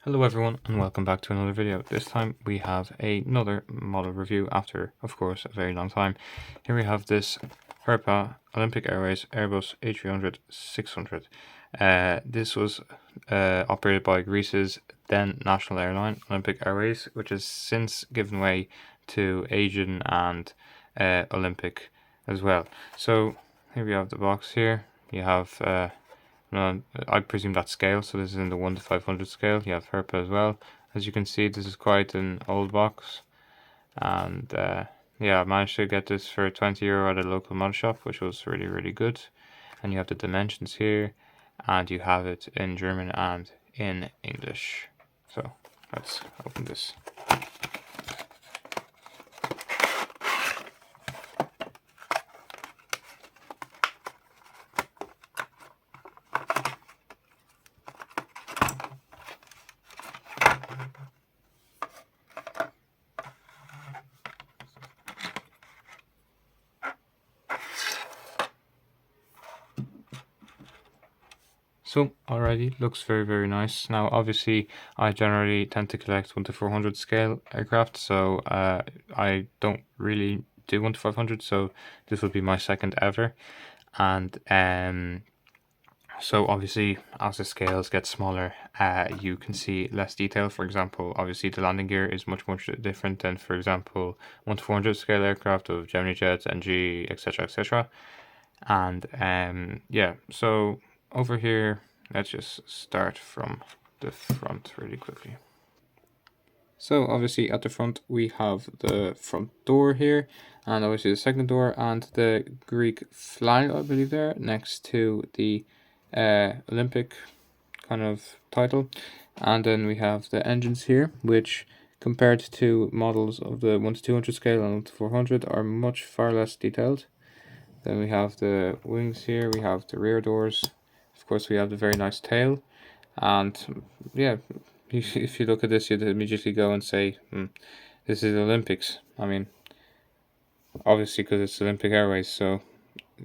Hello everyone and welcome back to another video. This time we have another model review after, of course, a very long time. Here we have this Herpa Olympic Airways Airbus A300-600. This was operated by Greece's then national airline, Olympic Airways, which has since given way to Asian and Olympic as well. So here we have the box here. You have I presume that's scale, so this is in the 1 to 500 scale. You have Herpa as well. As you can see, this is quite an old box, and yeah, I managed to get this for €20 at a local mod shop, which was really good. And you have the dimensions here, and you have it in German and in English. So let's open this. So already looks very nice. Now obviously I generally tend to collect 1 to 400 scale aircraft, so I don't really do 1 to 500, so this will be my second ever. And so obviously as the scales get smaller, you can see less detail. For example, obviously the landing gear is much different than, for example, 1 to 400 scale aircraft of Gemini jets, NG, etc. And yeah, so over here, let's just start from the front really quickly. So obviously at the front we have the front door here, and obviously the second door and the Greek flag, I believe, there next to the Olympic kind of title. And then we have the engines here, which compared to models of the 1 to 200 scale and 1 to 400 are much far less detailed. Then we have the wings here, we have the rear doors, of course we have the very nice tail, and yeah, if you look at this, you'd immediately go and say, this is Olympics. I mean, obviously because it's Olympic Airways, so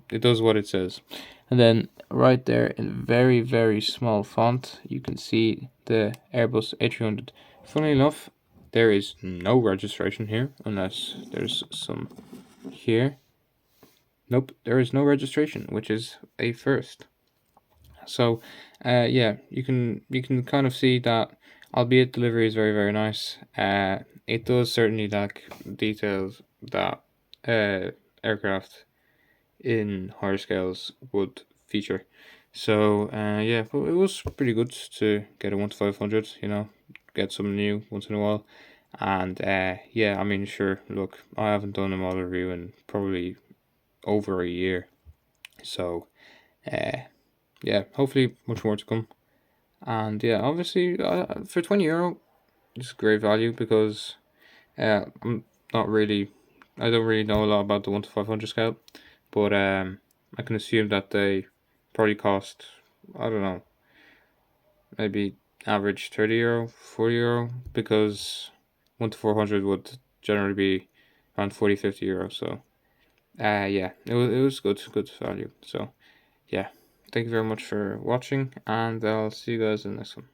it does what it says. And then right there in very small font, you can see the Airbus A300. Funnily enough, there is no registration here, unless there's some here. Nope, there is no registration, which is a first. So yeah, you can kind of see that, albeit delivery is very nice, it does certainly lack details that aircraft in higher scales would feature. So yeah, but it was pretty good to get a 1 to 500, you know, get something new once in a while. And yeah, I mean, sure, look, I haven't done a model review in probably over a year, so yeah, hopefully much more to come. And yeah, obviously for €20 it's great value, because I'm not really, I don't really know a lot about the 1 to 500 scale, but I can assume that they probably cost, I don't know, maybe average €30, €40, because 1 to 400 would generally be around €40-50. So yeah, it was good value. So yeah, thank you very much for watching, and I'll see you guys in the next one.